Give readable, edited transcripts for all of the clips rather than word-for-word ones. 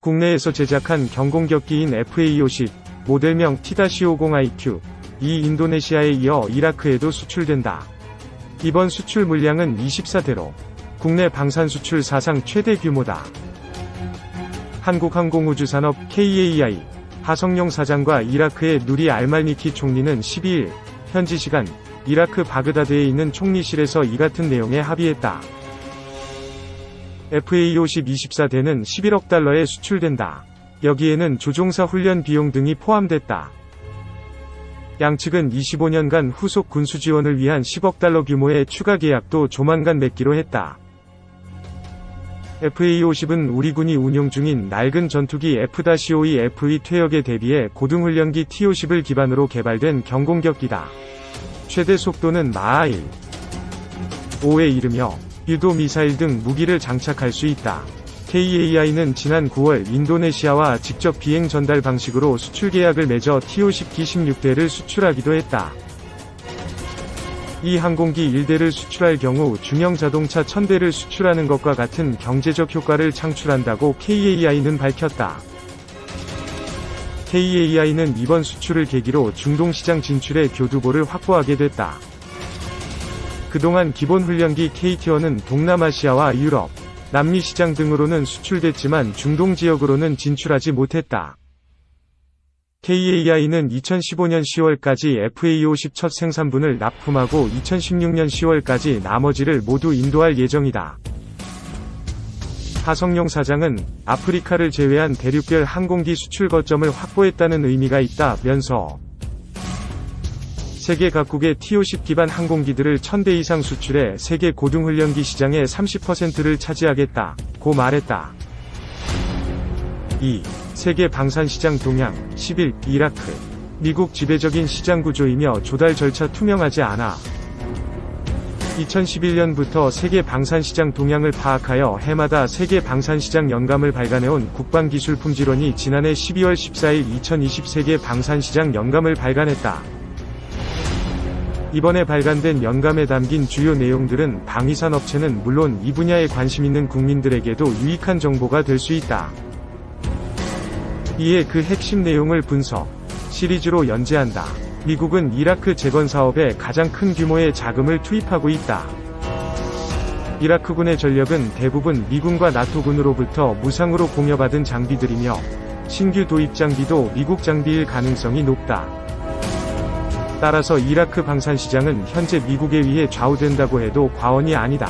국내에서 제작한 경공격기인 FA-50, 모델명 T-50IQ, 이 인도네시아에 이어 이라크에도 수출된다. 이번 수출 물량은 24대로 국내 방산 수출 사상 최대 규모다. 한국항공우주산업 KAI 하성룡 사장과 이라크의 누리 알말미키 총리는 12일 현지 시간 이라크 바그다드에 있는 총리실에서 이 같은 내용에 합의했다. FA-50 24대는 11억 달러에 수출된다. 여기에는 조종사 훈련 비용 등이 포함됐다. 양측은 25년간 후속 군수 지원을 위한 10억 달러 규모의 추가 계약도 조만간 맺기로 했다. FA-50은 우리 군이 운용 중인 낡은 전투기 F-52F 퇴역에 대비해 고등훈련기 T-50을 기반으로 개발된 경공격기다. 최대 속도는 마하 1.5에 이르며 유도 미사일 등 무기를 장착할 수 있다. KAI는 지난 9월 인도네시아와 직접 비행 전달 방식으로 수출 계약을 맺어 T-50 D-16대를 수출하기도 했다. 이 항공기 1대를 수출할 경우 중형 자동차 1000대를 수출하는 것과 같은 경제적 효과를 창출한다고 KAI는 밝혔다. KAI는 이번 수출을 계기로 중동 시장 진출에 교두보를 확보하게 됐다. 그동안 기본 훈련기 KT-1은 동남아시아와 유럽, 남미 시장 등으로는 수출됐지만 중동 지역으로는 진출하지 못했다. KAI는 2015년 10월까지 FA-50 첫 생산분을 납품하고 2016년 10월까지 나머지를 모두 인도할 예정이다. 하성룡 사장은 아프리카를 제외한 대륙별 항공기 수출 거점을 확보했다는 의미가 있다면서 세계 각국의 T-50 기반 항공기들을 1000대 이상 수출해 세계 고등훈련기 시장의 30%를 차지하겠다고 말했다. 2. 세계 방산시장 동향. 10일 이라크. 미국 지배적인 시장 구조이며 조달 절차 투명하지 않아 2011년부터 세계 방산시장 동향을 파악하여 해마다 세계 방산시장 연감을 발간해온 국방기술품질원이 지난해 12월 14일 2020 세계 방산시장 연감을 발간했다. 이번에 발간된 연감에 담긴 주요 내용들은 방위산 업체는 물론 이 분야에 관심 있는 국민들에게도 유익한 정보가 될 수 있다. 이에 그 핵심 내용을 분석, 시리즈로 연재한다. 미국은 이라크 재건 사업에 가장 큰 규모의 자금을 투입하고 있다. 이라크군의 전력은 대부분 미군과 나토군으로부터 무상으로 공여받은 장비들이며 신규 도입 장비도 미국 장비일 가능성이 높다. 따라서 이라크 방산시장은 현재 미국에 의해 좌우된다고 해도 과언이 아니다.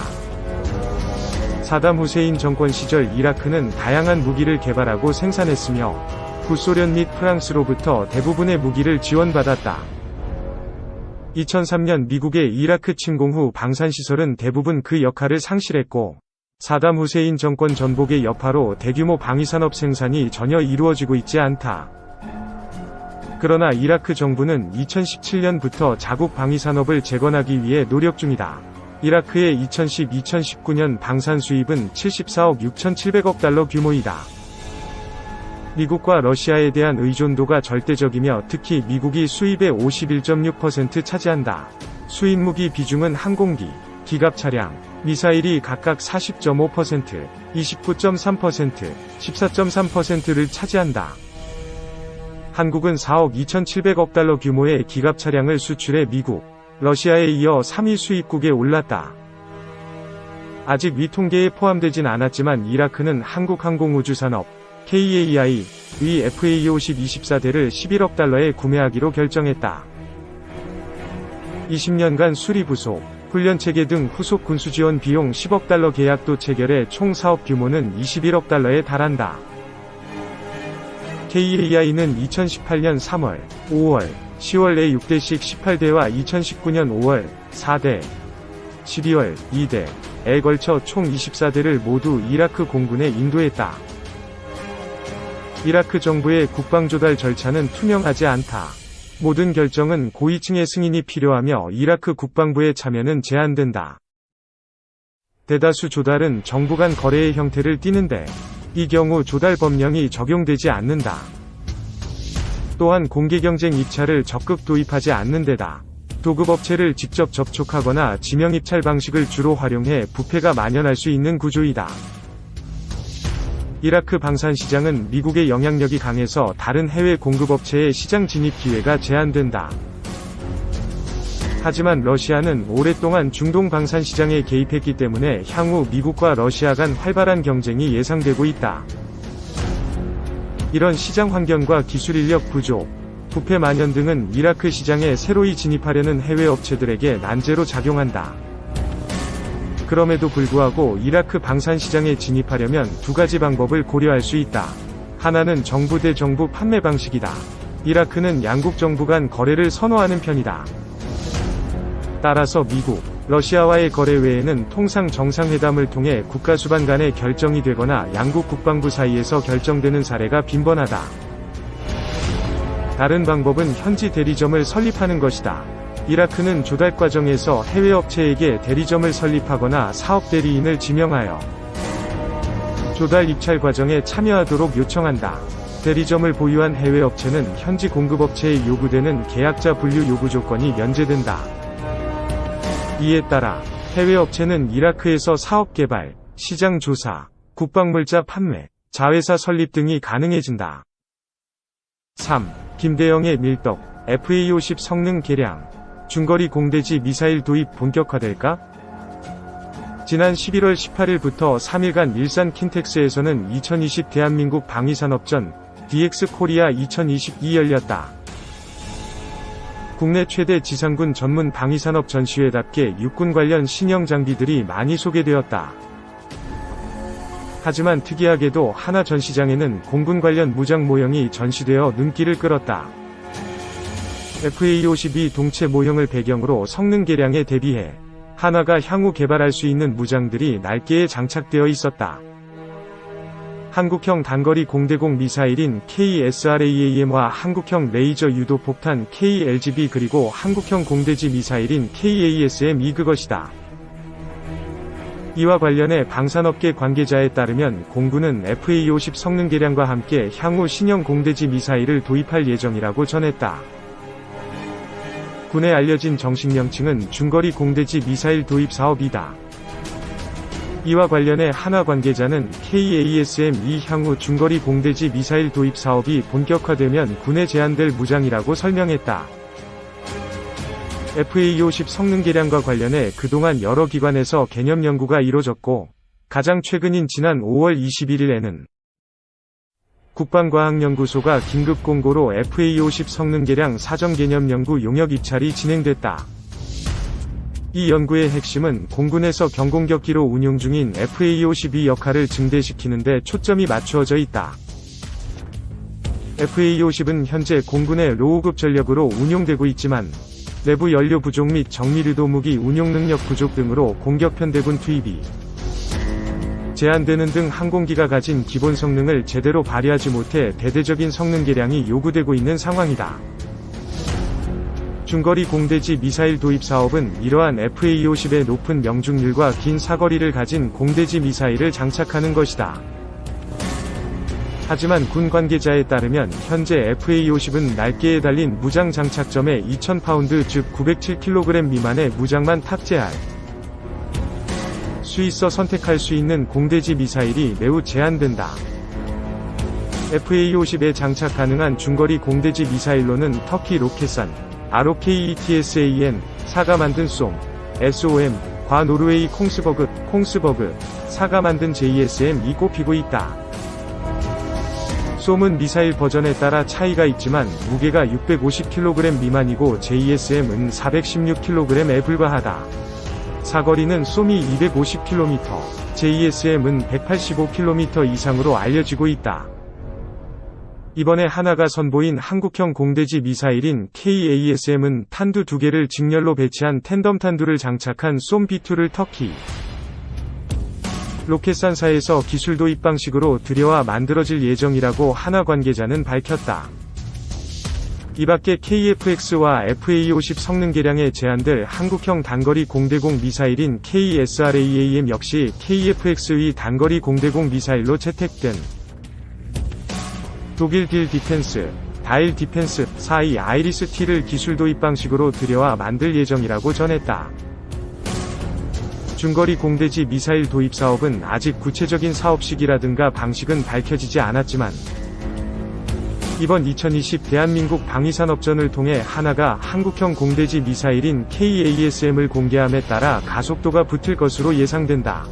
사담 후세인 정권 시절 이라크는 다양한 무기를 개발하고 생산했으며 구소련 및 프랑스로부터 대부분의 무기를 지원받았다. 2003년 미국의 이라크 침공 후 방산시설은 대부분 그 역할을 상실했고 사담 후세인 정권 전복의 여파로 대규모 방위산업 생산이 전혀 이루어지고 있지 않다. 그러나 이라크 정부는 2017년부터 자국 방위산업을 재건하기 위해 노력 중이다. 이라크의 2010-2019년 방산 수입은 74억 6,700억 달러 규모이다. 미국과 러시아에 대한 의존도가 절대적이며 특히 미국이 수입의 51.6% 차지한다. 수입 무기 비중은 항공기, 기갑 차량, 미사일이 각각 40.5%, 29.3%, 14.3%를 차지한다. 한국은 4억 2,700억 달러 규모의 기갑 차량을 수출해 미국, 러시아에 이어 3위 수입국에 올랐다. 아직 위 통계에 포함되진 않았지만 이라크는 한국항공우주산업 KAI 의 FA-50 24대를 11억 달러에 구매하기로 결정했다. 20년간 수리 부속, 훈련체계 등 후속 군수지원 비용 10억 달러 계약도 체결해 총 사업 규모는 21억 달러에 달한다. KAI는 2018년 3월, 5월, 10월에 6대씩 18대와 2019년 5월, 4대, 12월, 2대에 걸쳐 총 24대를 모두 이라크 공군에 인도했다. 이라크 정부의 국방조달 절차는 투명하지 않다. 모든 결정은 고위층의 승인이 필요하며 이라크 국방부의 참여는 제한된다. 대다수 조달은 정부 간 거래의 형태를 띠는데 이 경우 조달 법령이 적용되지 않는다. 또한 공개경쟁 입찰을 적극 도입하지 않는 데다 도급업체를 직접 접촉하거나 지명 입찰 방식을 주로 활용해 부패가 만연할 수 있는 구조이다. 이라크 방산 시장은 미국의 영향력이 강해서 다른 해외 공급업체의 시장 진입 기회가 제한된다. 하지만 러시아는 오랫동안 중동 방산 시장에 개입했기 때문에 향후 미국과 러시아 간 활발한 경쟁이 예상되고 있다. 이런 시장 환경과 기술 인력 부족, 부패 만연 등은 이라크 시장에 새로이 진입하려는 해외 업체들에게 난제로 작용한다. 그럼에도 불구하고 이라크 방산 시장에 진입하려면 두 가지 방법을 고려할 수 있다. 하나는 정부 대 정부 판매 방식이다. 이라크는 양국 정부 간 거래를 선호하는 편이다. 따라서 미국, 러시아와의 거래 외에는 통상 정상회담을 통해 국가 수반 간의 결정이 되거나 양국 국방부 사이에서 결정되는 사례가 빈번하다. 다른 방법은 현지 대리점을 설립하는 것이다. 이라크는 조달 과정에서 해외 업체에게 대리점을 설립하거나 사업 대리인을 지명하여 조달 입찰 과정에 참여하도록 요청한다. 대리점을 보유한 해외 업체는 현지 공급업체에 요구되는 계약자 분류 요구 조건이 면제된다. 이에 따라 해외 업체는 이라크에서 사업 개발, 시장 조사, 국방물자 판매, 자회사 설립 등이 가능해진다. 3. 김대영의 밀떡, FA-50 성능 개량, 중거리 공대지 미사일 도입 본격화될까? 지난 11월 18일부터 3일간 일산 킨텍스에서는 2020 대한민국 방위산업전 DX 코리아 2022 열렸다. 국내 최대 지상군 전문 방위산업 전시회답게 육군 관련 신형 장비들이 많이 소개되었다. 하지만 특이하게도 하나 전시장에는 공군 관련 무장 모형이 전시되어 눈길을 끌었다. FA-52 동체 모형을 배경으로 성능 개량에 대비해 하나가 향후 개발할 수 있는 무장들이 날개에 장착되어 있었다. 한국형 단거리 공대공 미사일인 KSRAAM과 한국형 레이저 유도 폭탄 KLGB 그리고 한국형 공대지 미사일인 KASM이 그것이다. 이와 관련해 방산업계 관계자에 따르면 공군은 FA-50 성능 개량과 함께 향후 신형 공대지 미사일을 도입할 예정이라고 전했다. 군에 알려진 정식 명칭은 중거리 공대지 미사일 도입 사업이다. 이와 관련해 하나 관계자는 KASM이 향후 중거리 공대지 미사일 도입 사업이 본격화되면 군에 제한될 무장이라고 설명했다. FA-50 성능 개량과 관련해 그동안 여러 기관에서 개념 연구가 이뤄졌고, 가장 최근인 지난 5월 21일에는 국방과학연구소가 긴급 공고로 FA-50 성능 개량 사전 개념 연구 용역 입찰이 진행됐다. 이 연구의 핵심은 공군에서 경공격기로 운용 중인 FA-52 역할을 증대시키는 데 초점이 맞추어져 있다. FA-50은 현재 공군의 로우급 전력으로 운용되고 있지만 내부 연료 부족 및 정밀유도 무기 운용 능력 부족 등으로 공격편대군 투입이 제한되는 등 항공기가 가진 기본 성능을 제대로 발휘하지 못해 대대적인 성능 개량이 요구되고 있는 상황이다. 중거리 공대지 미사일 도입 사업은 이러한 FA-50의 높은 명중률과 긴 사거리를 가진 공대지 미사일을 장착하는 것이다. 하지만 군 관계자에 따르면 현재 FA-50은 날개에 달린 무장 장착점에 2000파운드 즉 907kg 미만의 무장만 탑재할 수 있어 선택할 수 있는 공대지 미사일이 매우 제한된다. FA-50에 장착 가능한 중거리 공대지 미사일로는 터키 로켓산, ROKETSAN, 사가 만든 쏨, SOM, 과 노르웨이 콩스버그, 사가 만든 JSM이 꼽히고 있다. 쏨은 미사일 버전에 따라 차이가 있지만 무게가 650kg 미만이고 JSM은 416kg에 불과하다. 사거리는 쏨이 250km, JSM은 185km 이상으로 알려지고 있다. 이번에 하나가 선보인 한국형 공대지 미사일인 KASM은 탄두 2개를 직렬로 배치한 텐덤 탄두를 장착한 쏨 B2를 터키 로켓산사에서 기술 도입 방식으로 들여와 만들어질 예정이라고 하나 관계자는 밝혔다. 이밖에 KF-X와 FA-50 성능 개량에 제한될 한국형 단거리 공대공 미사일인 KSRAAM 역시 KF-X의 단거리 공대공 미사일로 채택된 독일 딜 디펜스, 다일 디펜스, 4이 아이리스-T를 기술 도입 방식으로 들여와 만들 예정이라고 전했다. 중거리 공대지 미사일 도입 사업은 아직 구체적인 사업 시기라든가 방식은 밝혀지지 않았지만 이번 2020 대한민국 방위산업전을 통해 하나가 한국형 공대지 미사일인 KASM을 공개함에 따라 가속도가 붙을 것으로 예상된다.